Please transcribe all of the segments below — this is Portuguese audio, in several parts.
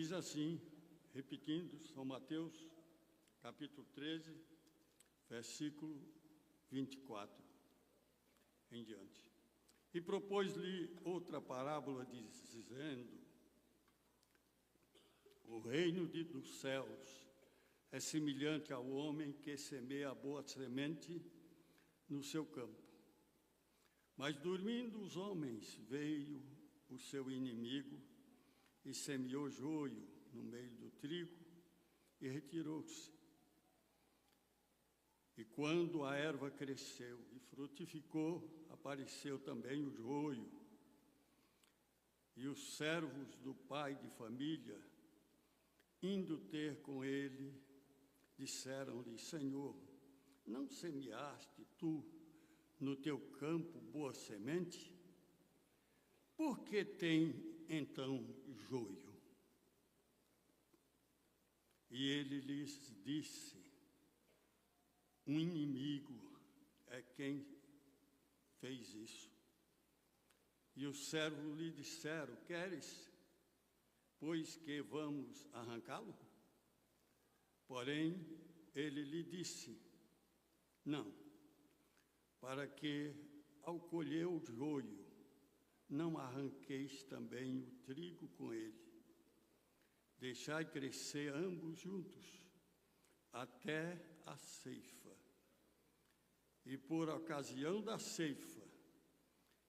diz assim, repetindo, São Mateus, capítulo 13, versículo 24 em diante. E propôs-lhe outra parábola, dizendo: o reino dos céus é semelhante ao homem que semeia a boa semente no seu campo. Mas dormindo os homens, veio o seu inimigo e semeou joio no meio do trigo e retirou-se. E quando a erva cresceu e frutificou, apareceu também o joio. E os servos do pai de família, indo ter com ele, disseram-lhe: Senhor, não semeaste tu no teu campo boa semente? Por que tem então joio? E ele lhes disse: um inimigo é quem fez isso. E os servos lhe disseram: queres, pois que vamos arrancá-lo? Porém, ele lhe disse: não, para que, ao colher o joio, não arranqueis também o trigo com ele. Deixai crescer ambos juntos, até a ceifa. E por ocasião da ceifa,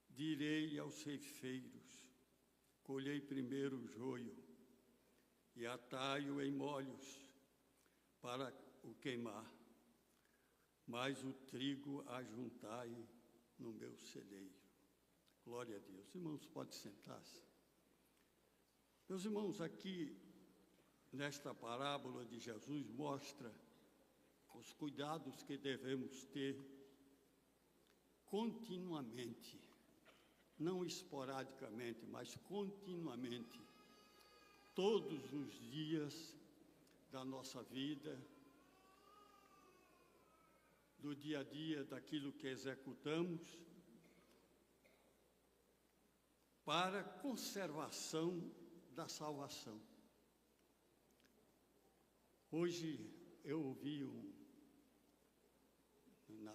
direi aos ceifeiros: colhei primeiro o joio, e atai-o em molhos, para o queimar, mas o trigo ajuntai no meu celeiro. Glória a Deus. Irmãos, pode sentar-se. Meus irmãos, aqui, nesta parábola de Jesus, mostra os cuidados que devemos ter continuamente, não esporadicamente, mas continuamente, todos os dias da nossa vida, do dia a dia, daquilo que executamos, para conservação da salvação. Hoje eu ouvi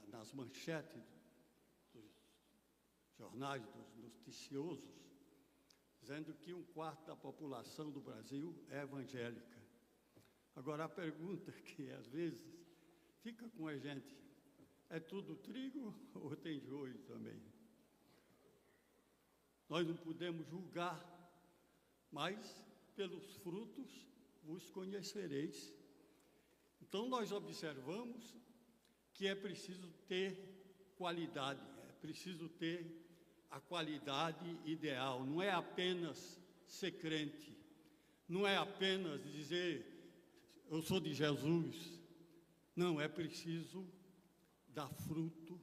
nas manchetes dos jornais, dos noticiosos, dizendo que 1/4 da população do Brasil é evangélica. Agora, a pergunta que às vezes fica com a gente: é tudo trigo ou tem joio também? Nós não podemos julgar, mas pelos frutos vos conhecereis. Então, nós observamos que é preciso ter qualidade, é preciso ter a qualidade ideal. Não é apenas ser crente, não é apenas dizer: eu sou de Jesus. Não, é preciso dar fruto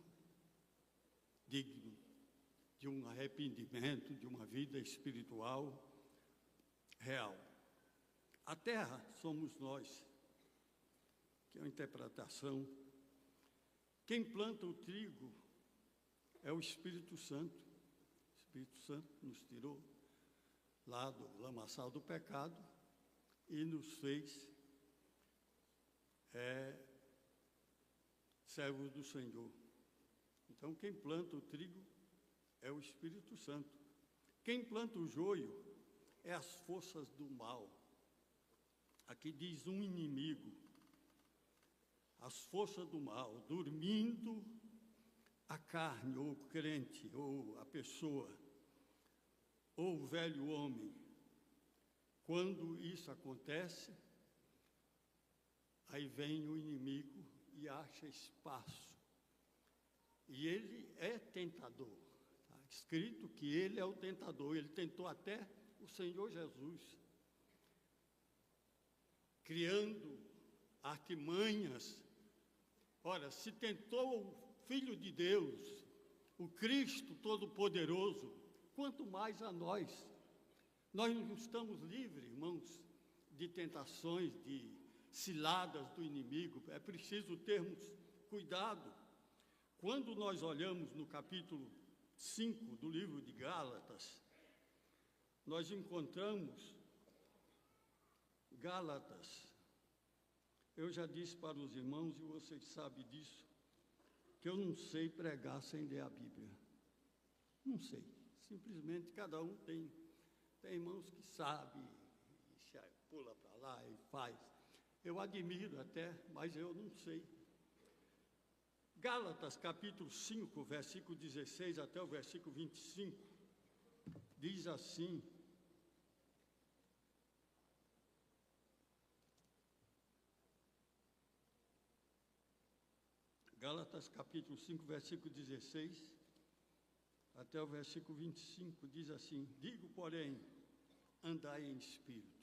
digno de um arrependimento, de uma vida espiritual real. A terra somos nós, que é uma interpretação. Quem planta o trigo é o Espírito Santo. O Espírito Santo nos tirou lá do lamaçal do pecado e nos fez servos do Senhor. Então, quem planta o trigo é o Espírito Santo. Quem planta o joio é as forças do mal. Aqui diz um inimigo. As forças do mal, dormindo a carne, ou o crente, ou a pessoa, ou o velho homem. Quando isso acontece, aí vem o inimigo e acha espaço. E ele é tentador. Está escrito que ele é o tentador. Ele tentou até o Senhor Jesus, criando artimanhas. Ora, se tentou o Filho de Deus, o Cristo Todo-Poderoso, quanto mais a nós. Nós não estamos livres, irmãos, de tentações, de ciladas do inimigo. É preciso termos cuidado. Quando nós olhamos no capítulo 5 do livro de Gálatas, nós encontramos Gálatas. Eu já disse para os irmãos, e vocês sabem disso, que eu não sei pregar sem ler a Bíblia. Não sei. Simplesmente cada um tem irmãos que sabem, pula para lá e faz. Eu admiro até, mas eu não sei. Gálatas capítulo 5, versículo 16 até o versículo 25, diz assim: Gálatas capítulo 5, versículo 16 até o versículo 25, diz assim: digo, porém, andai em espírito.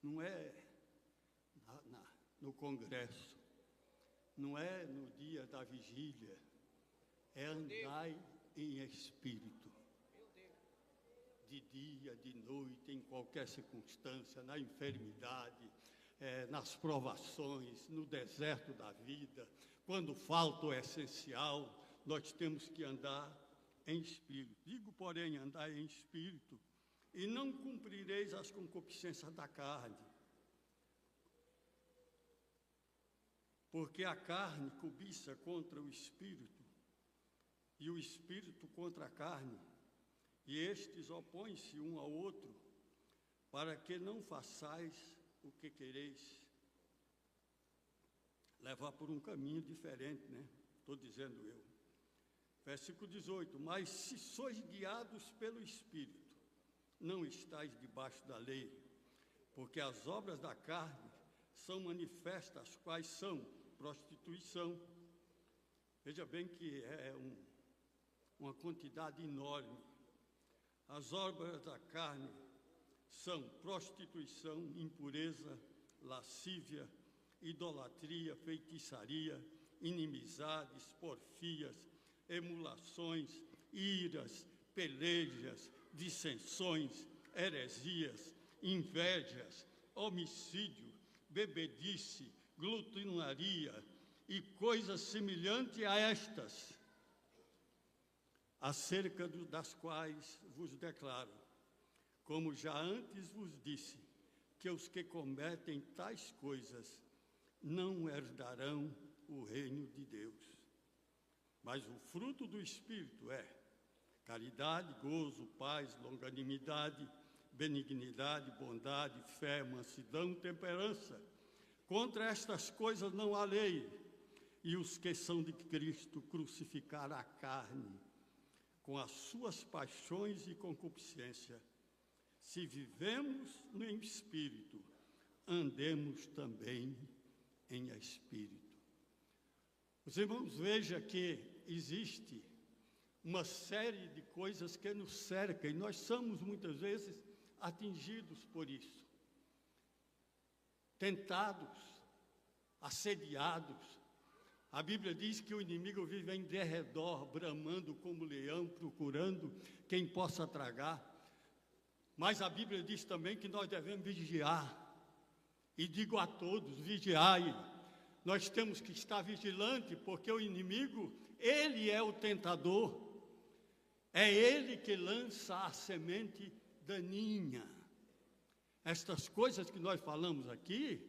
Não é no congresso, não é no dia da vigília, é andai em espírito. De dia, de noite, em qualquer circunstância, na enfermidade, nas provações, no deserto da vida, quando falta o essencial, nós temos que andar em espírito. Digo, porém, andai em espírito, e não cumprireis as concupiscências da carne. Porque a carne cobiça contra o espírito, e o espírito contra a carne, e estes opõem-se um ao outro, para que não façais o que quereis. Levar por um caminho diferente, né? Estou dizendo eu. Versículo 18: mas se sois guiados pelo Espírito, não estáis debaixo da lei, porque as obras da carne são manifestas, quais são? Prostituição. Veja bem que é uma quantidade enorme. As obras da carne são prostituição, impureza, lascívia, idolatria, feitiçaria, inimizades, porfias, emulações, iras, pelejas, dissensões, heresias, invejas, homicídio, bebedice, glutonaria e coisas semelhantes a estas, acerca das quais vos declaro, como já antes vos disse, que os que cometem tais coisas não herdarão o reino de Deus. Mas o fruto do Espírito é caridade, gozo, paz, longanimidade, benignidade, bondade, fé, mansidão, temperança. Contra estas coisas não há lei. E os que são de Cristo crucificaram a carne com as suas paixões e concupiscência. Se vivemos no Espírito, andemos também em Espírito. Os irmãos, vejam que existe uma série de coisas que nos cercam e nós somos muitas vezes atingidos por isso. Tentados, assediados. A Bíblia diz que o inimigo vive em derredor, bramando como leão, procurando quem possa tragar. Mas a Bíblia diz também que nós devemos vigiar. E digo a todos, vigiai. Nós temos que estar vigilantes, porque o inimigo, ele é o tentador. É ele que lança a semente daninha. Estas coisas que nós falamos aqui,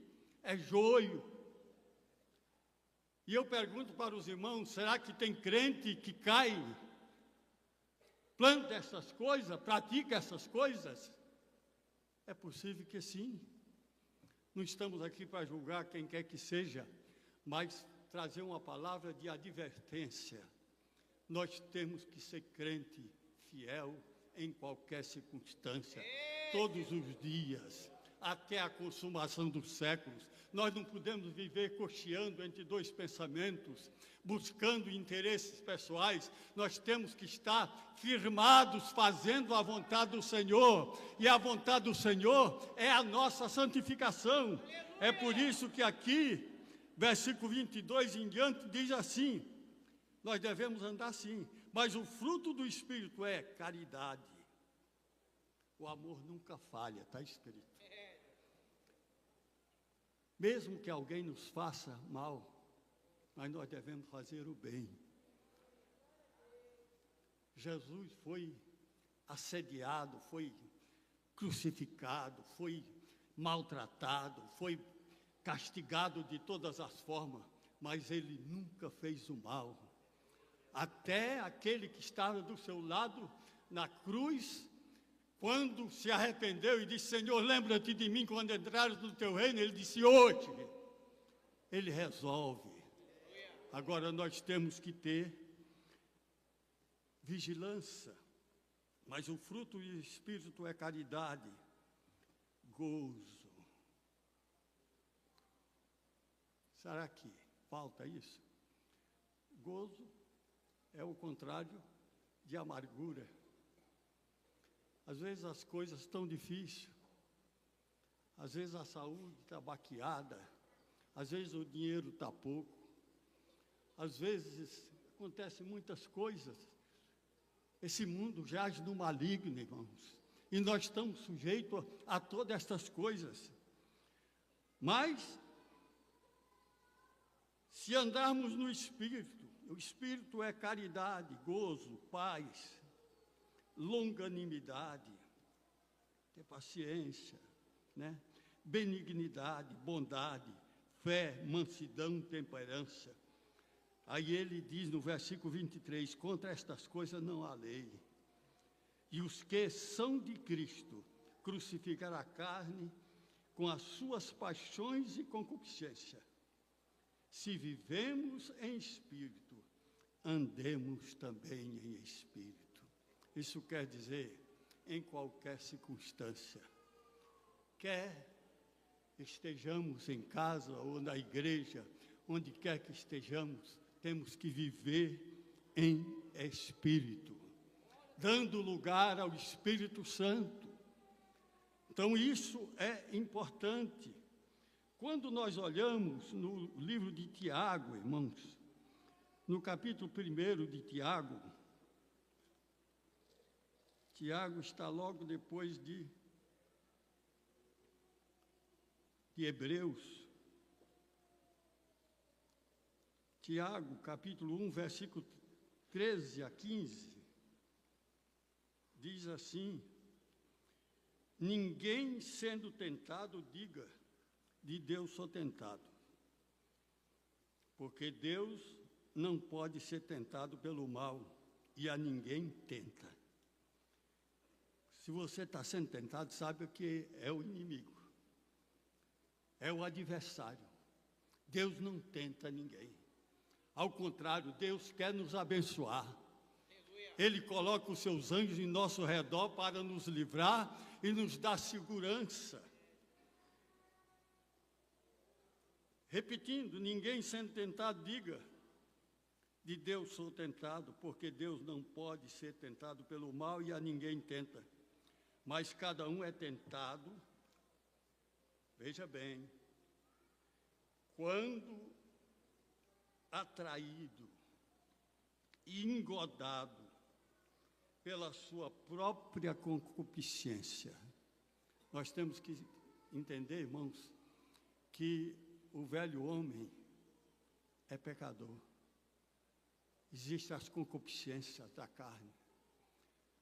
é joio. E eu pergunto para os irmãos, será que tem crente que cai, planta essas coisas, pratica essas coisas? É possível que sim. Não estamos aqui para julgar quem quer que seja, mas trazer uma palavra de advertência. Nós temos que ser crente fiel em qualquer circunstância, todos os dias, até a consumação dos séculos. Nós não podemos viver cocheando entre dois pensamentos, buscando interesses pessoais. Nós temos que estar firmados, fazendo a vontade do Senhor. E a vontade do Senhor é a nossa santificação. É por isso que aqui, versículo 22 em diante, diz assim: nós devemos andar assim, mas o fruto do Espírito é caridade. O amor nunca falha, está escrito. Mesmo que alguém nos faça mal, mas nós devemos fazer o bem. Jesus foi assediado, foi crucificado, foi maltratado, foi castigado de todas as formas, mas ele nunca fez o mal. Até aquele que estava do seu lado na cruz, quando se arrependeu e disse: Senhor, lembra-te de mim quando entrares no teu reino, ele disse: hoje. Ele resolve. Agora nós temos que ter vigilância. Mas o fruto do Espírito é caridade, gozo. Será que falta isso? Gozo é o contrário de amargura. Às vezes as coisas estão difíceis, às vezes a saúde está baqueada, às vezes o dinheiro está pouco, às vezes acontecem muitas coisas. Esse mundo jaz no maligno, irmãos, e nós estamos sujeitos a todas estas coisas. Mas, se andarmos no Espírito, o Espírito é caridade, gozo, paz, longanimidade, ter paciência, né? Benignidade, bondade, fé, mansidão, temperança. Aí ele diz no versículo 23, contra estas coisas não há lei. E os que são de Cristo crucificaram a carne com as suas paixões e concupiscência. Se vivemos em espírito, andemos também em espírito. Isso quer dizer, em qualquer circunstância, quer estejamos em casa ou na igreja, onde quer que estejamos, temos que viver em espírito, dando lugar ao Espírito Santo. Então isso é importante. Quando nós olhamos no livro de Tiago, irmãos, no capítulo 1 de Tiago, Tiago está logo depois de Hebreus. Tiago, capítulo 1, versículo 13 a 15, diz assim: ninguém sendo tentado diga, de Deus sou tentado, porque Deus não pode ser tentado pelo mal, e a ninguém tenta. Se você está sendo tentado, sabe que é o inimigo, é o adversário. Deus não tenta ninguém. Ao contrário, Deus quer nos abençoar. Ele coloca os seus anjos em nosso redor para nos livrar e nos dar segurança. Repetindo, ninguém sendo tentado, diga, de Deus sou tentado, porque Deus não pode ser tentado pelo mal e a ninguém tenta. Mas cada um é tentado, veja bem, quando atraído e engodado pela sua própria concupiscência. Nós temos que entender, irmãos, que o velho homem é pecador. Existem as concupiscências da carne.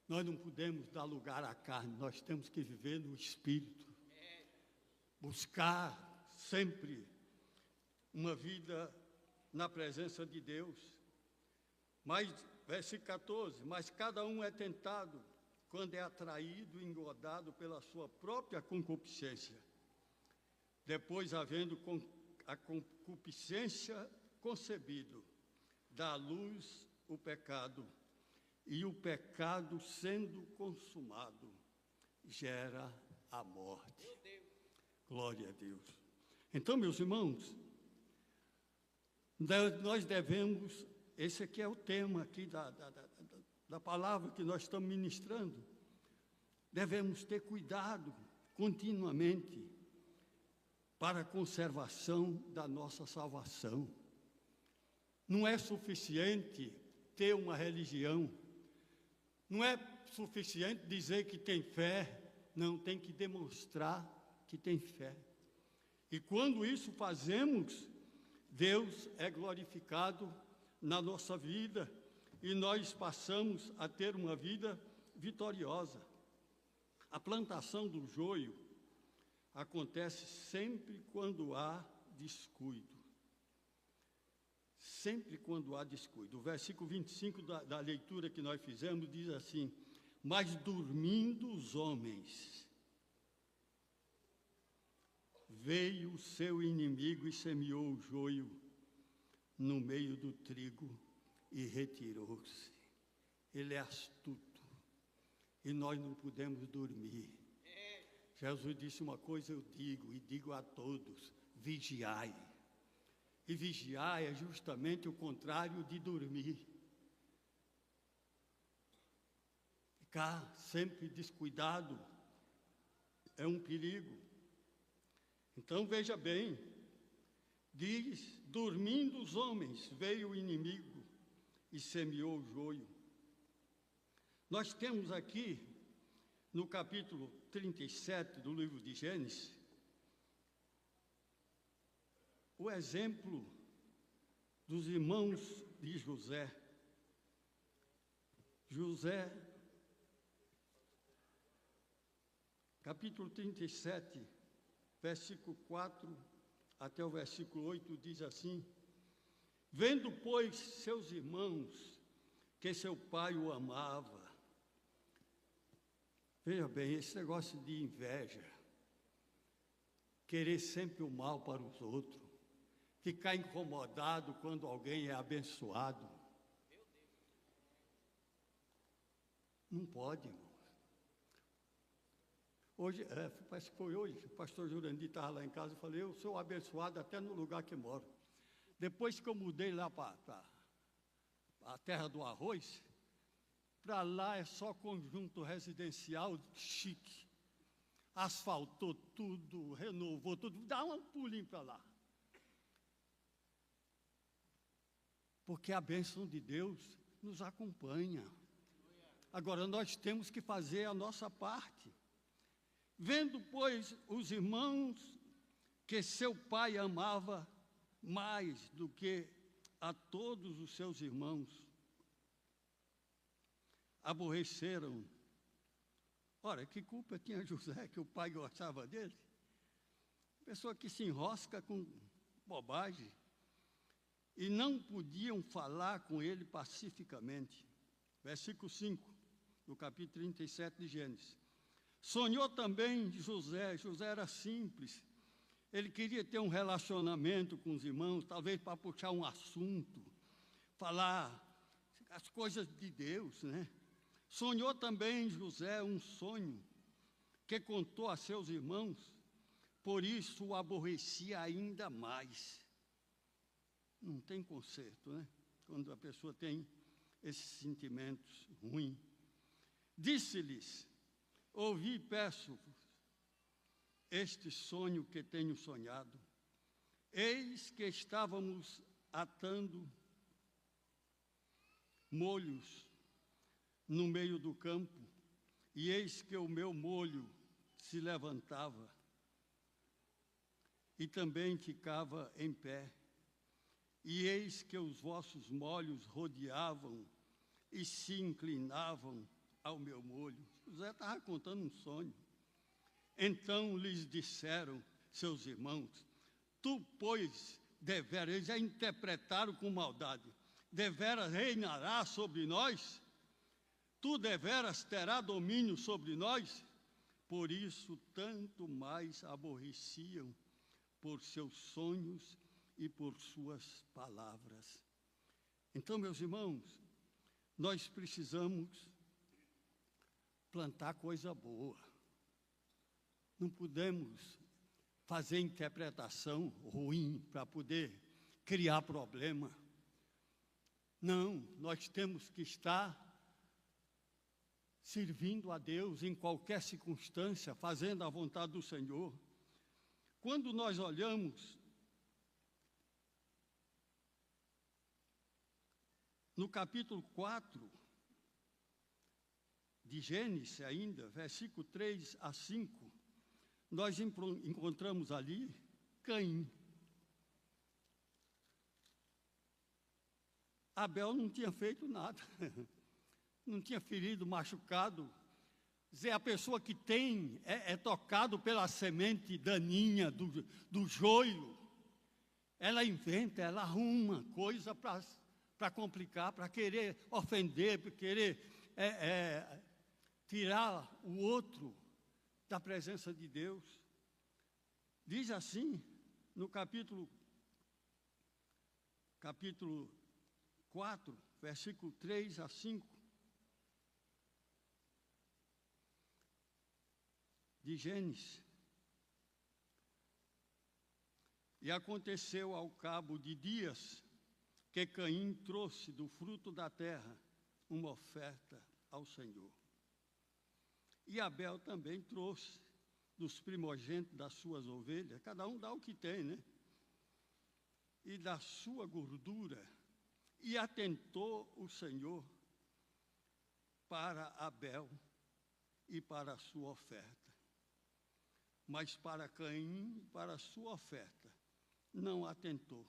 Nós não podemos dar lugar à carne, nós temos que viver no Espírito. Buscar sempre uma vida na presença de Deus. Mas, versículo 14, mas cada um é tentado quando é atraído e engodado pela sua própria concupiscência. Depois, havendo a concupiscência concebido, dá à luz o pecado, e o pecado sendo consumado, gera a morte. Glória a Deus. Então, meus irmãos, nós devemos, esse aqui é o tema aqui da palavra que nós estamos ministrando, devemos ter cuidado continuamente para a conservação da nossa salvação. Não é suficiente ter uma religião, não é suficiente dizer que tem fé, não, tem que demonstrar que tem fé. E quando isso fazemos, Deus é glorificado na nossa vida e nós passamos a ter uma vida vitoriosa. A plantação do joio acontece sempre quando há descuido. Sempre quando há descuido. O versículo 25 da leitura que nós fizemos diz assim: mas dormindo os homens, veio o seu inimigo e semeou o joio no meio do trigo e retirou-se. Ele é astuto e nós não podemos dormir. Jesus disse uma coisa, eu digo, e digo a todos: vigiai. E vigiar é justamente o contrário de dormir. Ficar sempre descuidado é um perigo. Então veja bem, diz: dormindo os homens, veio o inimigo e semeou o joio. Nós temos aqui, no capítulo 37 do livro de Gênesis, o exemplo dos irmãos de José. José, capítulo 37, versículo 4 até o versículo 8, diz assim: vendo, pois, seus irmãos, que seu pai o amava. Veja bem, esse negócio de inveja, querer sempre o mal para os outros, ficar incomodado quando alguém é abençoado. Não pode, irmão. Hoje, parece que foi hoje, o pastor Jurandir estava lá em casa e falei: eu sou abençoado até no lugar que moro. Depois que eu mudei lá para a terra do arroz, para lá é só conjunto residencial chique. Asfaltou tudo, renovou tudo, dá um pulinho para lá. Porque a bênção de Deus nos acompanha. Agora, nós temos que fazer a nossa parte. Vendo, pois, os irmãos que seu pai amava mais do que a todos os seus irmãos, aborreceram. Ora, que culpa tinha José que o pai gostava dele? Pessoa que se enrosca com bobagem. E não podiam falar com ele pacificamente. Versículo 5, do capítulo 37 de Gênesis. Sonhou também José. José era simples. Ele queria ter um relacionamento com os irmãos, talvez para puxar um assunto, falar as coisas de Deus, né? Sonhou também José um sonho que contou a seus irmãos, por isso o aborrecia ainda mais. Não tem conserto, né? Quando a pessoa tem esses sentimentos ruins. Disse-lhes: ouvi, peço-vos, este sonho que tenho sonhado. Eis que estávamos atando molhos no meio do campo, e eis que o meu molho se levantava e também ficava em pé. E eis que os vossos molhos rodeavam e se inclinavam ao meu molho. José estava contando um sonho. Então lhes disseram seus irmãos: tu, pois, deveras, eles já interpretaram com maldade, deveras reinará sobre nós? Tu deveras terá domínio sobre nós? Por isso, tanto mais aborreciam por seus sonhos e por suas palavras. Então, meus irmãos, nós precisamos plantar coisa boa. Não podemos fazer interpretação ruim para poder criar problema. Não, nós temos que estar servindo a Deus em qualquer circunstância, fazendo a vontade do Senhor. Quando nós olhamos no capítulo 4 de Gênesis ainda, versículo 3 a 5, nós encontramos ali Caim. Abel não tinha feito nada, não tinha ferido, machucado dizer, a pessoa que é tocado pela semente daninha do joio, ela inventa, ela arruma coisa para complicar, para querer ofender, para querer tirar o outro da presença de Deus. Diz assim, no capítulo 4, versículo 3 a 5, de Gênesis. E aconteceu ao cabo de dias que Caim trouxe do fruto da terra uma oferta ao Senhor. E Abel também trouxe dos primogênitos das suas ovelhas, cada um dá o que tem, né? E da sua gordura, e atentou o Senhor para Abel e para a sua oferta. Mas para Caim, para a sua oferta, não atentou.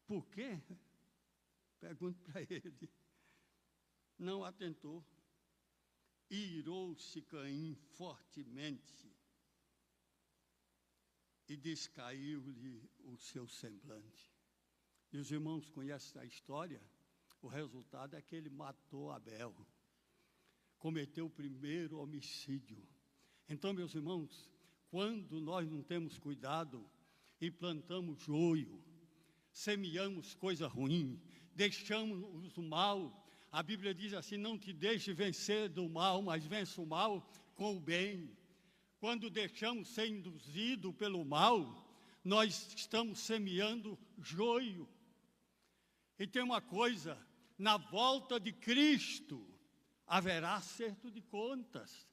Por quê? Pergunto para ele. Não atentou. Irou-se Caim fortemente e descaiu-lhe o seu semblante. E os irmãos conhecem a história? O resultado é que ele matou Abel. Cometeu o primeiro homicídio. Então, meus irmãos, quando nós não temos cuidado e plantamos joio, semeamos coisa ruim, deixamos o mal, a Bíblia diz assim, não te deixe vencer do mal, mas vença o mal com o bem. Quando deixamos ser induzido pelo mal, nós estamos semeando joio. E tem uma coisa, na volta de Cristo, haverá acerto de contas.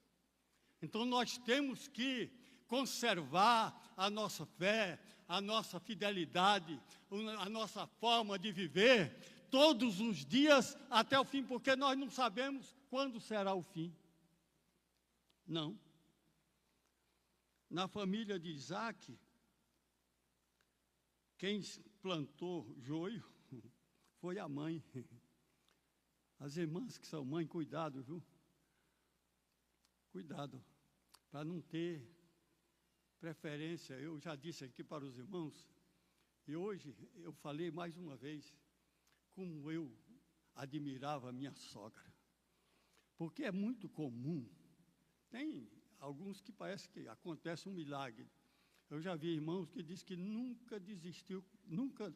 Então nós temos que conservar a nossa fé, a nossa fidelidade, a nossa forma de viver, todos os dias até o fim, porque nós não sabemos quando será o fim. Não. Na família de Isaac, quem plantou joio foi a mãe. As irmãs que são mãe, cuidado, viu? Cuidado, para não ter preferência. Eu já disse aqui para os irmãos, e hoje eu falei mais uma vez, como eu admirava a minha sogra. Porque é muito comum, tem alguns que parece que acontece um milagre. Eu já vi irmãos que dizem que nunca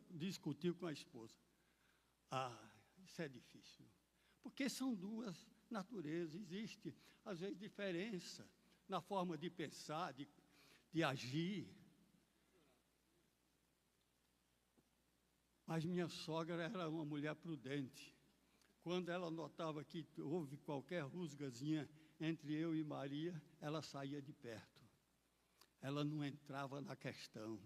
discutiu com a esposa. Ah, isso é difícil. Porque são duas naturezas, existe às vezes diferença na forma de pensar, de agir. Mas minha sogra era uma mulher prudente. Quando ela notava que houve qualquer rusgazinha entre eu e Maria, ela saía de perto. Ela não entrava na questão.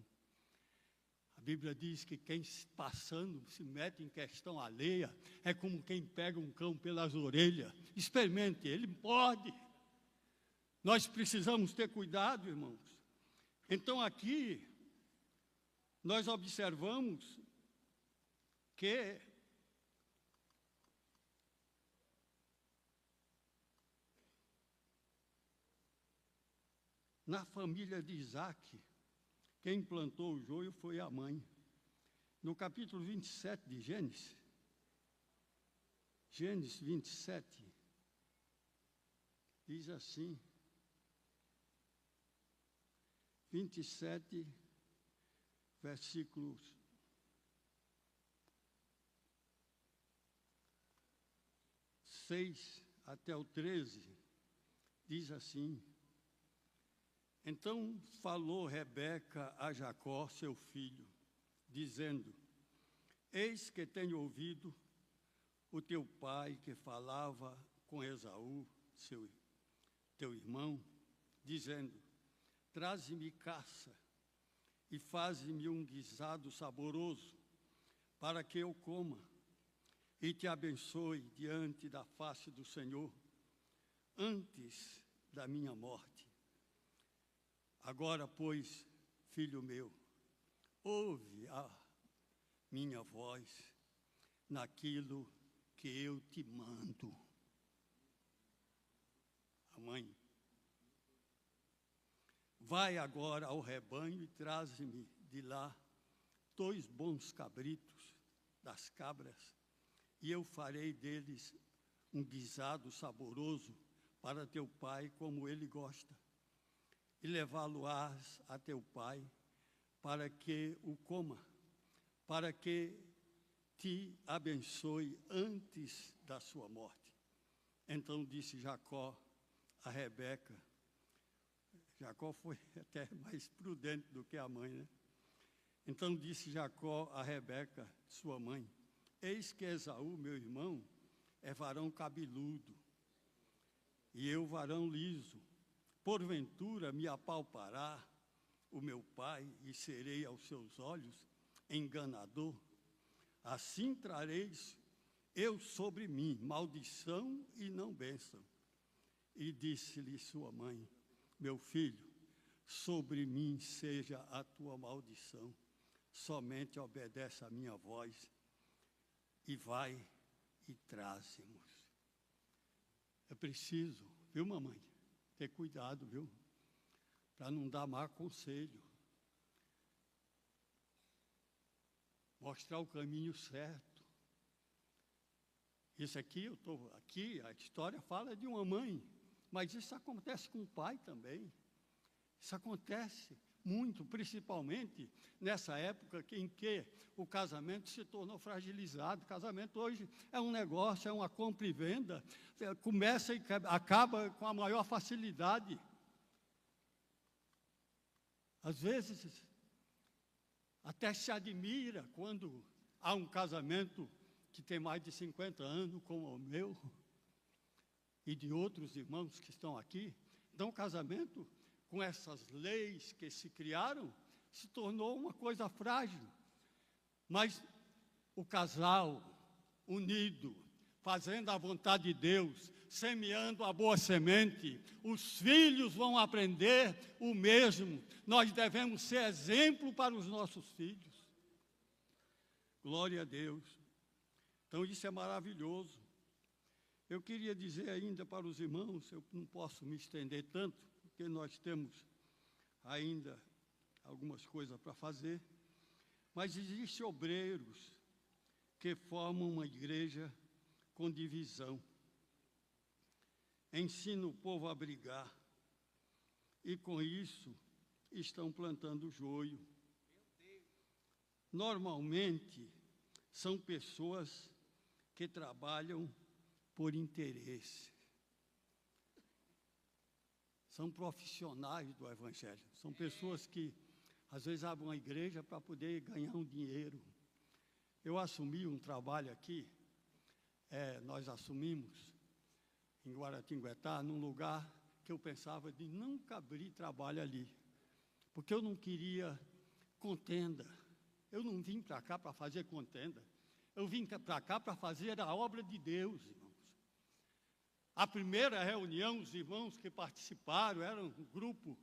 A Bíblia diz que quem passando se mete em questão alheia é como quem pega um cão pelas orelhas. Experimente, ele pode. Nós precisamos ter cuidado, irmãos. Então aqui, nós observamos que na família de Isaac, quem plantou o joio foi a mãe. No capítulo 27 de Gênesis 27, diz assim, 27, versículos 6 até o 13, diz assim: Então falou Rebeca a Jacó, seu filho, dizendo: Eis que tenho ouvido o teu pai que falava com Esaú, teu irmão, dizendo: Traze-me caça e faze-me um guisado saboroso, para que eu coma e te abençoe diante da face do Senhor, antes da minha morte. Agora, pois, filho meu, ouve a minha voz naquilo que eu te mando. vai agora ao rebanho e traze-me de lá 2 bons cabritos das cabras, e eu farei deles um guisado saboroso para teu pai, como ele gosta. E levá-lo-ás a teu pai, para que o coma, para que te abençoe antes da sua morte. Então disse Jacó a Rebeca. Jacó foi até mais prudente do que a mãe, né? Então disse Jacó a Rebeca, sua mãe: eis que Esaú, meu irmão, é varão cabeludo, e eu varão liso. Porventura me apalpará o meu pai, e serei aos seus olhos enganador? Assim trareis eu sobre mim maldição e não bênção. E disse-lhe sua mãe: meu filho, sobre mim seja a tua maldição, somente obedece a minha voz, e vai e traze-nos. É preciso, viu, mamãe, ter cuidado, viu, para não dar mau conselho. Mostrar o caminho certo. Isso aqui, eu estou aqui, a história fala de uma mãe, mas isso acontece com o pai também. Isso acontece muito, principalmente nessa época em que o casamento se tornou fragilizado. O casamento hoje é um negócio, é uma compra e venda, começa e acaba com a maior facilidade. Às vezes, até se admira quando há um casamento que tem mais de 50 anos, como o meu, e de outros irmãos que estão aqui. Então, o casamento, com essas leis que se criaram, se tornou uma coisa frágil. Mas o casal unido, fazendo a vontade de Deus, semeando a boa semente, os filhos vão aprender o mesmo. Nós devemos ser exemplo para os nossos filhos. Glória a Deus. Então, isso é maravilhoso. Eu queria dizer ainda para os irmãos, eu não posso me estender tanto, porque nós temos ainda algumas coisas para fazer, mas existem obreiros que formam uma igreja com divisão. Ensina o povo a brigar, e com isso estão plantando joio. Normalmente, são pessoas que trabalham por interesse. São profissionais do Evangelho. São pessoas que, às vezes, abrem uma igreja para poder ganhar um dinheiro. Eu assumi um trabalho aqui, nós assumimos em Guaratinguetá, num lugar que eu pensava de nunca abrir trabalho ali, porque eu não queria contenda. Eu não vim para cá para fazer contenda. Eu vim para cá para fazer a obra de Deus, irmãos. A primeira reunião, os irmãos que participaram, era um grupo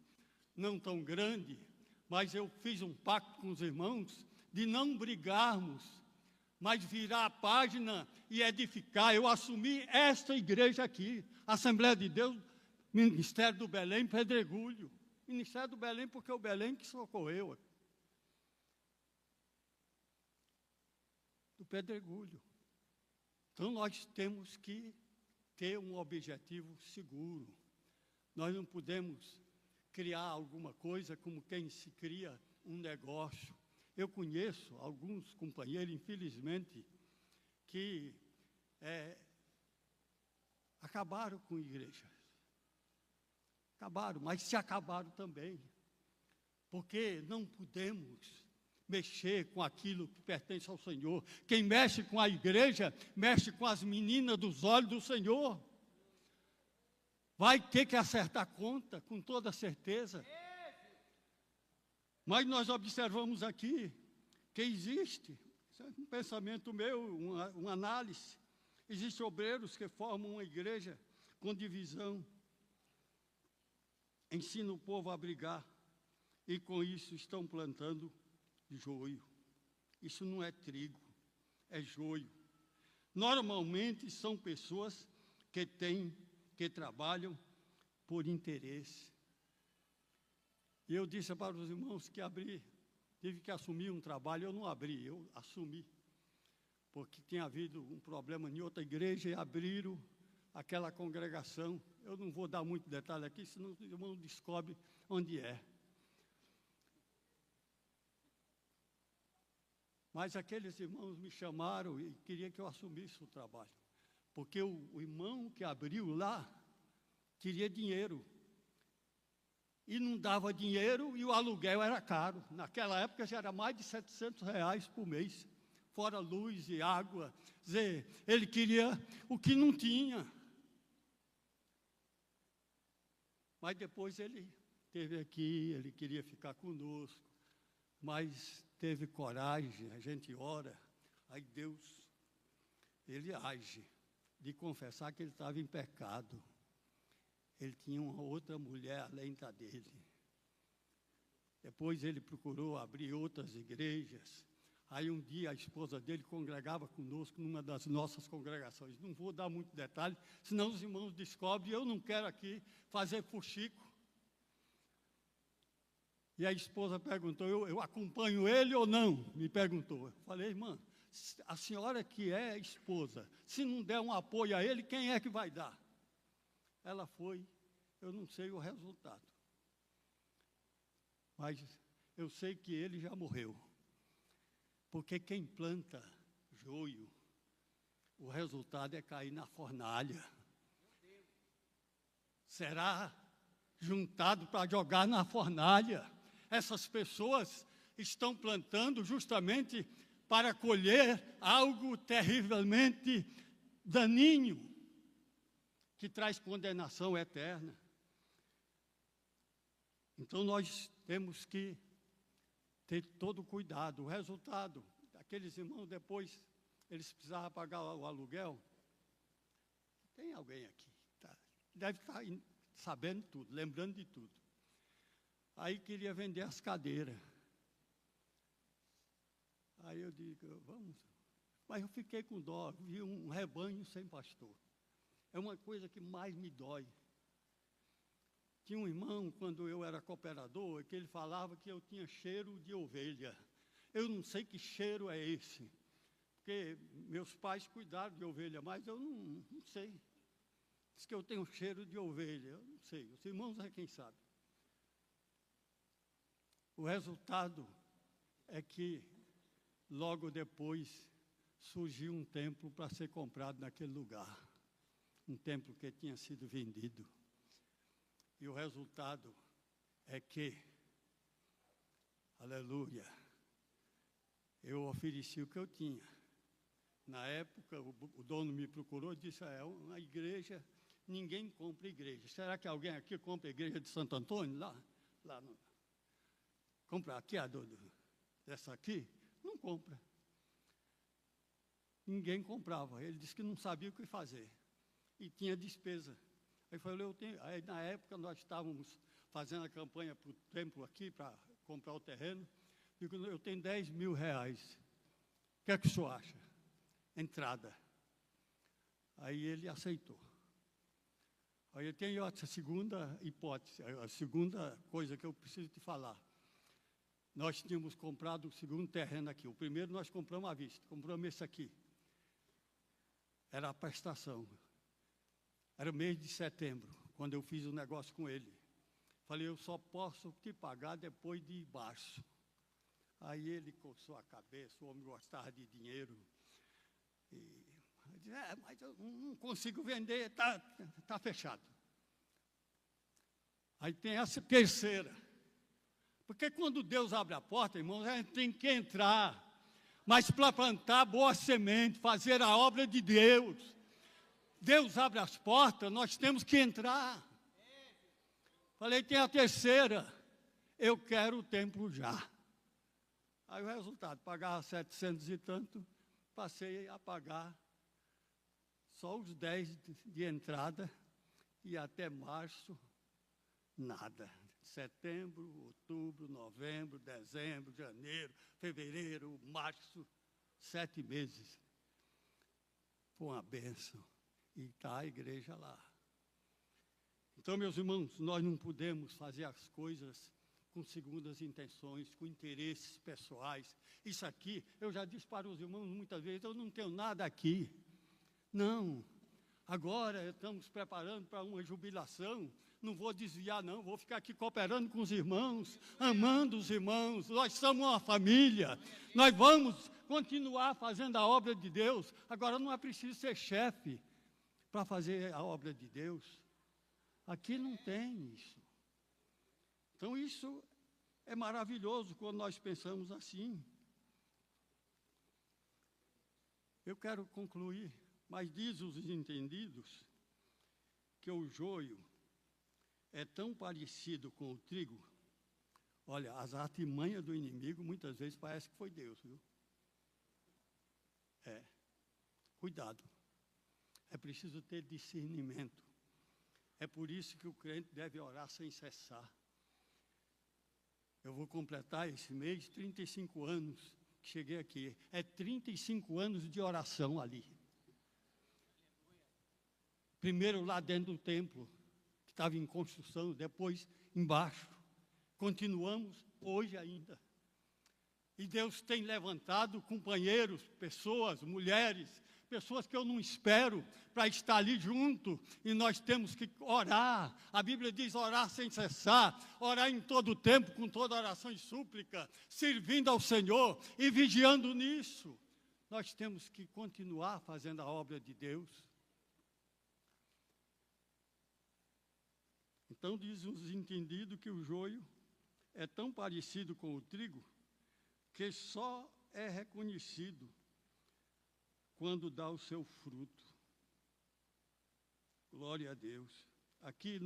não tão grande, mas eu fiz um pacto com os irmãos de não brigarmos, mas virar a página e edificar. Eu assumi esta igreja aqui, Assembleia de Deus, Ministério do Belém, Pedregulho. Ministério do Belém, porque é o Belém que socorreu. Do Pedregulho. Então, nós temos que ter um objetivo seguro. Nós não podemos criar alguma coisa como quem se cria um negócio. Eu conheço alguns companheiros, infelizmente, que acabaram com igrejas. Acabaram, mas se acabaram também. Porque não podemos mexer com aquilo que pertence ao Senhor. Quem mexe com a igreja, mexe com as meninas dos olhos do Senhor. Vai ter que acertar conta, com toda certeza. Mas nós observamos aqui que existe, isso é um pensamento meu, uma análise, existem obreiros que formam uma igreja com divisão, ensinam o povo a brigar, e com isso estão plantando joio. Isso não é trigo, é joio. Normalmente são pessoas que trabalham por interesse. E eu disse para os irmãos que tive que assumir um trabalho, eu não abri, eu assumi. Porque tinha havido um problema em outra igreja e abriram aquela congregação. Eu não vou dar muito detalhe aqui, senão os irmãos descobrem onde é. Mas aqueles irmãos me chamaram e queriam que eu assumisse o trabalho. Porque o irmão que abriu lá queria dinheiro. E não dava dinheiro e o aluguel era caro. Naquela época já era mais de R$700 por mês, fora luz e água. Quer dizer, ele queria o que não tinha. Mas depois ele esteve aqui, ele queria ficar conosco, mas teve coragem, a gente ora, aí Deus, ele age, de confessar que ele estava em pecado. Ele tinha uma outra mulher além da dele. Depois ele procurou abrir outras igrejas. Aí um dia a esposa dele congregava conosco numa das nossas congregações. Não vou dar muito detalhe, senão os irmãos descobrem, eu não quero aqui fazer fuxico. E a esposa perguntou, eu acompanho ele ou não? Me perguntou. Eu falei, irmã, a senhora que é esposa, se não der um apoio a ele, quem é que vai dar? Ela foi, eu não sei o resultado. Mas eu sei que ele já morreu. Porque quem planta joio, o resultado é cair na fornalha. Será juntado para jogar na fornalha. Essas pessoas estão plantando justamente para colher algo terrivelmente daninho, que traz condenação eterna. Então nós temos que ter todo cuidado. O resultado, aqueles irmãos depois, eles precisavam pagar o aluguel. Tem alguém aqui, tá? Deve estar sabendo tudo, lembrando de tudo. Aí queria vender as cadeiras. Aí eu digo, vamos. Mas eu fiquei com dó, vi um rebanho sem pastor. É uma coisa que mais me dói. Tinha um irmão, quando eu era cooperador, que ele falava que eu tinha cheiro de ovelha. Eu não sei que cheiro é esse, porque meus pais cuidaram de ovelha, mas eu não sei. Diz que eu tenho cheiro de ovelha, eu não sei. Os irmãos é quem sabe. O resultado é que, logo depois, surgiu um templo para ser comprado naquele lugar. Um templo que tinha sido vendido. E o resultado é que, aleluia, eu ofereci o que eu tinha. Na época, o dono me procurou e disse, é uma igreja, ninguém compra igreja. Será que alguém aqui compra a igreja de Santo Antônio? Lá não. Compra aqui, dessa aqui? Não compra. Ninguém comprava. Ele disse que não sabia o que fazer. E tinha despesa. Aí falei, aí na época nós estávamos fazendo a campanha para o templo aqui, para comprar o terreno. Digo, eu tenho R$10.000. O que é que o senhor acha? Entrada. Aí ele aceitou. Aí eu tenho essa segunda hipótese, a segunda coisa que eu preciso te falar. Nós tínhamos comprado o segundo terreno aqui. O primeiro nós compramos à vista, compramos esse aqui. Era a prestação. Era o mês de setembro, quando eu fiz o negócio com ele. Falei, eu só posso te pagar depois de março. Aí ele coçou a cabeça, o homem gostava de dinheiro. E eu disse, mas eu não consigo vender, tá fechado. Aí tem essa terceira. Porque quando Deus abre a porta, irmãos, a gente tem que entrar. Mas para plantar boa semente, fazer a obra de Deus. Deus abre as portas, nós temos que entrar. Falei, tem a terceira. Eu quero o templo já. Aí o resultado, pagava 700 e tanto, passei a pagar só os 10 de entrada e até março, nada. Setembro, outubro, novembro, dezembro, janeiro, fevereiro, março, 7 meses. Foi uma bênção. E está a igreja lá. Então, meus irmãos, nós não podemos fazer as coisas com segundas intenções, com interesses pessoais. Isso aqui, eu já disse para os irmãos muitas vezes, eu não tenho nada aqui. Não, agora estamos preparando para uma jubilação, não vou desviar não, vou ficar aqui cooperando com os irmãos, amando os irmãos, nós somos uma família, nós vamos continuar fazendo a obra de Deus. Agora não é preciso ser chefe para fazer a obra de Deus. Aqui não tem isso. Então isso é maravilhoso quando nós pensamos assim. Eu quero concluir, mas diz os entendidos que o joio é tão parecido com o trigo. Olha, as artimanhas do inimigo muitas vezes parece que foi Deus, viu? Cuidado. É preciso ter discernimento. É por isso que o crente deve orar sem cessar. Eu vou completar esse mês 35 anos que cheguei aqui. É 35 anos de oração ali. Primeiro lá dentro do templo, que estava em construção, depois embaixo. Continuamos hoje ainda. E Deus tem levantado companheiros, pessoas, mulheres, pessoas que eu não espero para estar ali junto, e nós temos que orar. A Bíblia diz orar sem cessar, orar em todo o tempo, com toda oração e súplica, servindo ao Senhor e vigiando nisso. Nós temos que continuar fazendo a obra de Deus. Então diz os entendidos que o joio é tão parecido com o trigo, que só é reconhecido quando dá o seu fruto. Glória a Deus. Aqui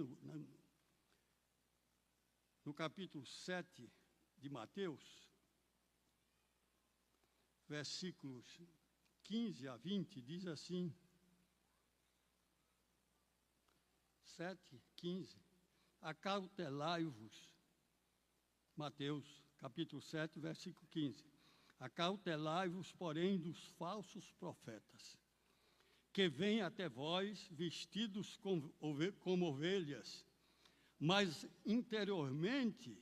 no capítulo 7 de Mateus, versículos 15 a 20, diz assim, 7:15, acautelai-vos, Mateus, capítulo 7, versículo 15, acautelai-vos, porém, dos falsos profetas, que vêm até vós vestidos como ovelhas, mas interiormente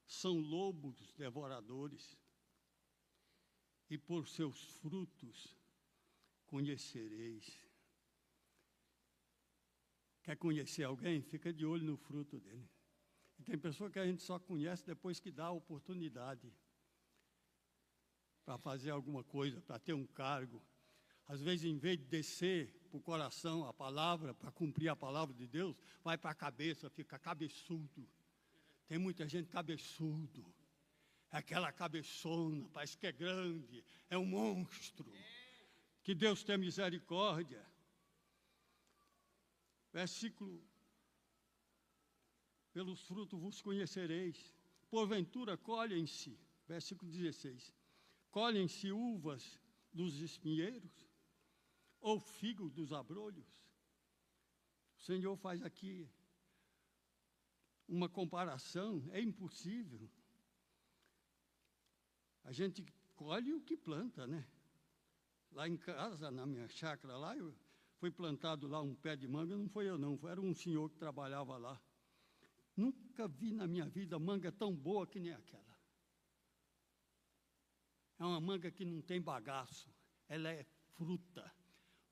são lobos devoradores, e por seus frutos conhecereis. Quer conhecer alguém? Fica de olho no fruto dele. E tem pessoa que a gente só conhece depois que dá a oportunidade para fazer alguma coisa, para ter um cargo. Às vezes, em vez de descer para o coração a palavra, para cumprir a palavra de Deus, vai para a cabeça, fica cabeçudo. Tem muita gente cabeçudo. É aquela cabeçona, parece que é grande, é um monstro. Que Deus tenha misericórdia. Versículo, pelos frutos vos conhecereis. Porventura colhem-se, versículo 16, colhem-se uvas dos espinheiros, ou figo dos abrolhos? O Senhor faz aqui uma comparação, é impossível. A gente colhe o que planta, né? Lá em casa, na minha chácara lá, foi plantado lá um pé de manga, não foi eu não, era um senhor que trabalhava lá. Nunca vi na minha vida manga tão boa que nem aquela. É uma manga que não tem bagaço, ela é fruta.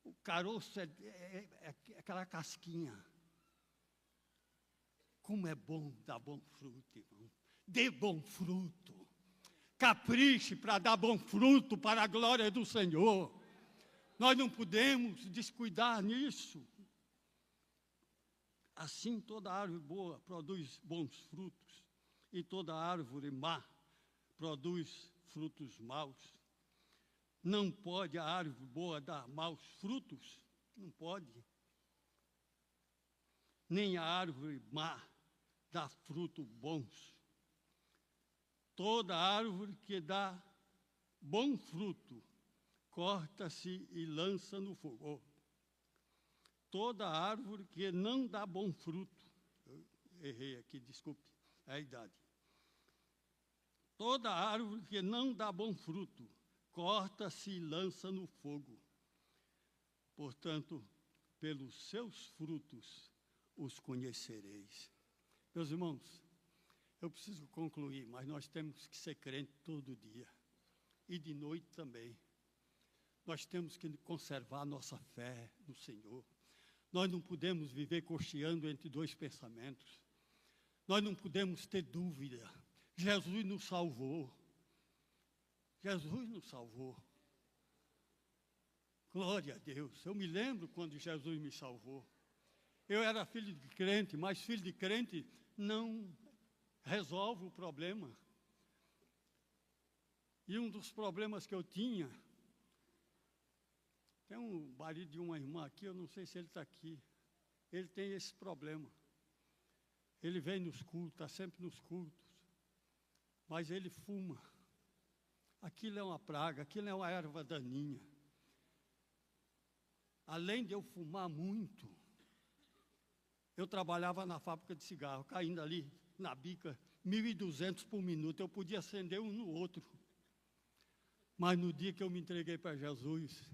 O caroço é aquela casquinha. Como é bom dar bom fruto, irmão. Dê bom fruto. Capriche para dar bom fruto para a glória do Senhor. Nós não podemos descuidar nisso. Assim toda árvore boa produz bons frutos, e toda árvore má produz frutos maus. Não pode a árvore boa dar maus frutos? Não pode. Nem a árvore má dá frutos bons. Toda árvore que dá bom fruto, corta-se e lança no fogo. Toda árvore que não dá bom fruto, eu errei aqui, desculpe, é a idade. Toda árvore que não dá bom fruto, corta-se e lança no fogo. Portanto, pelos seus frutos os conhecereis. Meus irmãos, eu preciso concluir, mas nós temos que ser crente todo dia. E de noite também. Nós temos que conservar a nossa fé no Senhor. Nós não podemos viver cocheando entre dois pensamentos. Nós não podemos ter dúvida. Jesus nos salvou. Jesus nos salvou. Glória a Deus. Eu me lembro quando Jesus me salvou. Eu era filho de crente, mas filho de crente não resolve o problema. E um dos problemas que eu tinha, tem um marido de uma irmã aqui, eu não sei se ele está aqui. Ele tem esse problema. Ele vem nos cultos, está sempre nos cultos. Mas ele fuma. Aquilo é uma praga, aquilo é uma erva daninha. Além de eu fumar muito, eu trabalhava na fábrica de cigarro, caindo ali na bica, 1.200 por minuto. Eu podia acender um no outro. Mas no dia que eu me entreguei para Jesus,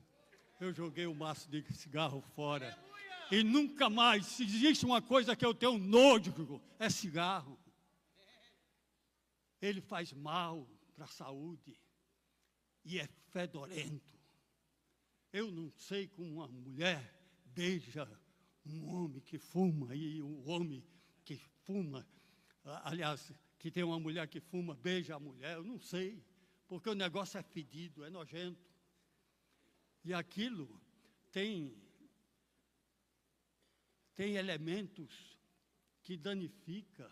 eu joguei o maço de cigarro fora. E nunca mais, se existe uma coisa que eu tenho nojo, é cigarro. Ele faz mal para a saúde e é fedorento. Eu não sei como uma mulher beija um homem que fuma, e o homem que fuma, aliás, que tem uma mulher que fuma, beija a mulher, eu não sei, porque o negócio é fedido, é nojento. E aquilo tem elementos que danificam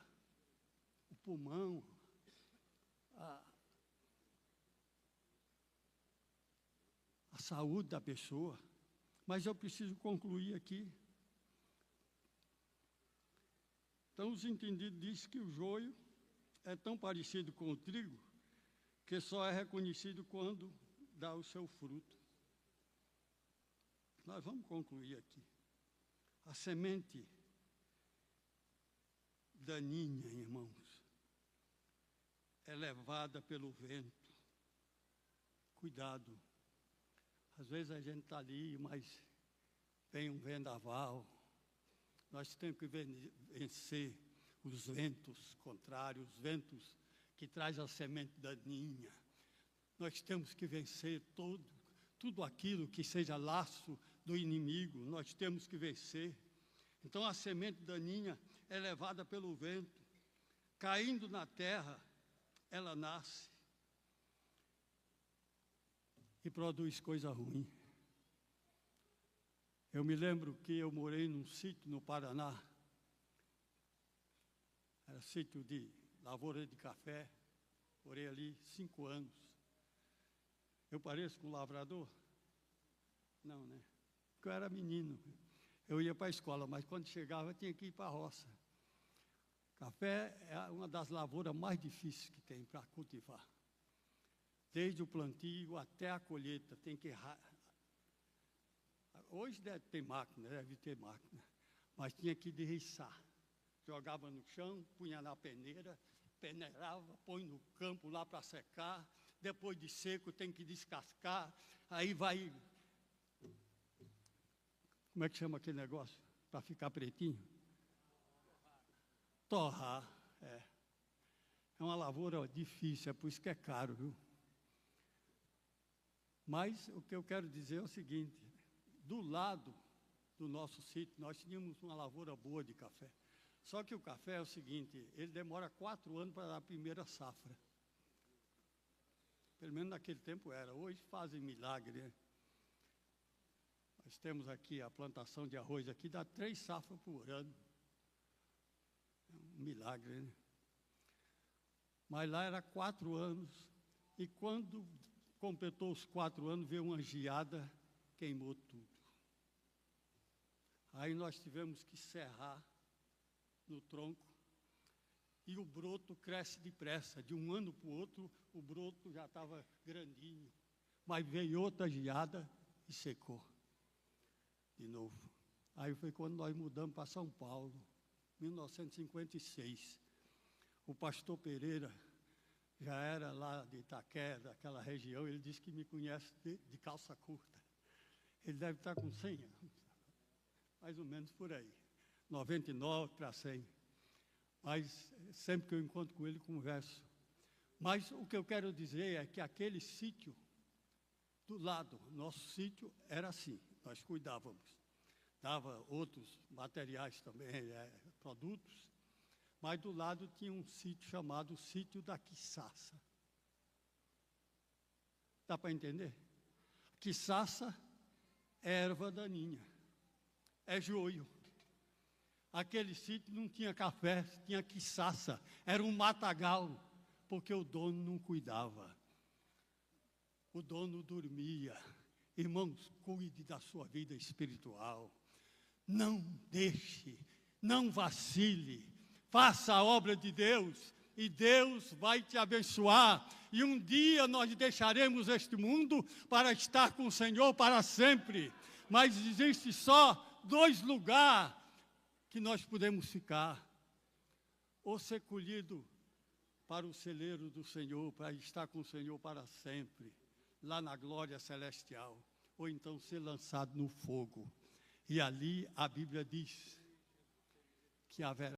o pulmão, a saúde da pessoa. Mas eu preciso concluir aqui. Então, os entendidos dizem que o joio é tão parecido com o trigo que só é reconhecido quando dá o seu fruto. Nós vamos concluir aqui. A semente daninha, irmãos, é levada pelo vento. Cuidado. Às vezes a gente está ali, mas vem um vendaval. Nós temos que vencer os ventos contrários, os ventos que trazem a semente daninha. Nós temos que vencer tudo aquilo que seja laço do inimigo, nós temos que vencer. Então a semente daninha é levada pelo vento, caindo na terra, ela nasce e produz coisa ruim. Eu me lembro que eu morei num sítio no Paraná, era sítio de lavoura de café, morei ali 5 anos. Eu pareço com um lavrador? Não, né? Porque eu era menino, eu ia para a escola, mas quando chegava eu tinha que ir para a roça. Café é uma das lavouras mais difíceis que tem para cultivar. Desde o plantio até a colheita, tem que... Hoje deve ter máquina, mas tinha que derriçar. Jogava no chão, punha na peneira, peneirava, põe no campo lá para secar, depois de seco tem que descascar, aí vai... Como é que chama aquele negócio? Para ficar pretinho? Torrar, é. É uma lavoura difícil, é por isso que é caro, viu? Mas o que eu quero dizer é o seguinte, do lado do nosso sítio, nós tínhamos uma lavoura boa de café. Só que o café é o seguinte, ele demora 4 anos para dar a primeira safra. Pelo menos naquele tempo era. Hoje fazem milagre, né? Nós temos aqui a plantação de arroz aqui, dá 3 safras por ano. É um milagre, né? Mas lá era 4 anos, e quando completou os 4 anos, veio uma geada, queimou tudo. Aí nós tivemos que serrar no tronco, e o broto cresce depressa. De um ano para o outro, o broto já estava grandinho. Mas veio outra geada e secou de novo. Aí foi quando nós mudamos para São Paulo, 1956. O pastor Pereira já era lá de Itaquera, daquela região, ele disse que me conhece de calça curta. Ele deve estar com 100 anos, mais ou menos por aí, 99 para 100. mas sempre que eu encontro com ele, converso. Mas o que eu quero dizer é que aquele sítio do lado, nosso sítio era assim, nós cuidávamos. Dava outros materiais também, produtos, mas do lado tinha um sítio chamado Sítio da Quiçaça. Dá para entender? Quiçaça é erva daninha, é joio. Aquele sítio não tinha café, tinha quiçaça, era um matagal, porque o dono não cuidava. O dono dormia. Irmãos, cuide da sua vida espiritual. Não deixe, não vacile, faça a obra de Deus e Deus vai te abençoar. E um dia nós deixaremos este mundo para estar com o Senhor para sempre. Mas existe só 2 lugares que nós podemos ficar. Ou ser colhido para o celeiro do Senhor, para estar com o Senhor para sempre, lá na glória celestial. Ou então ser lançado no fogo. E ali a Bíblia diz que haverá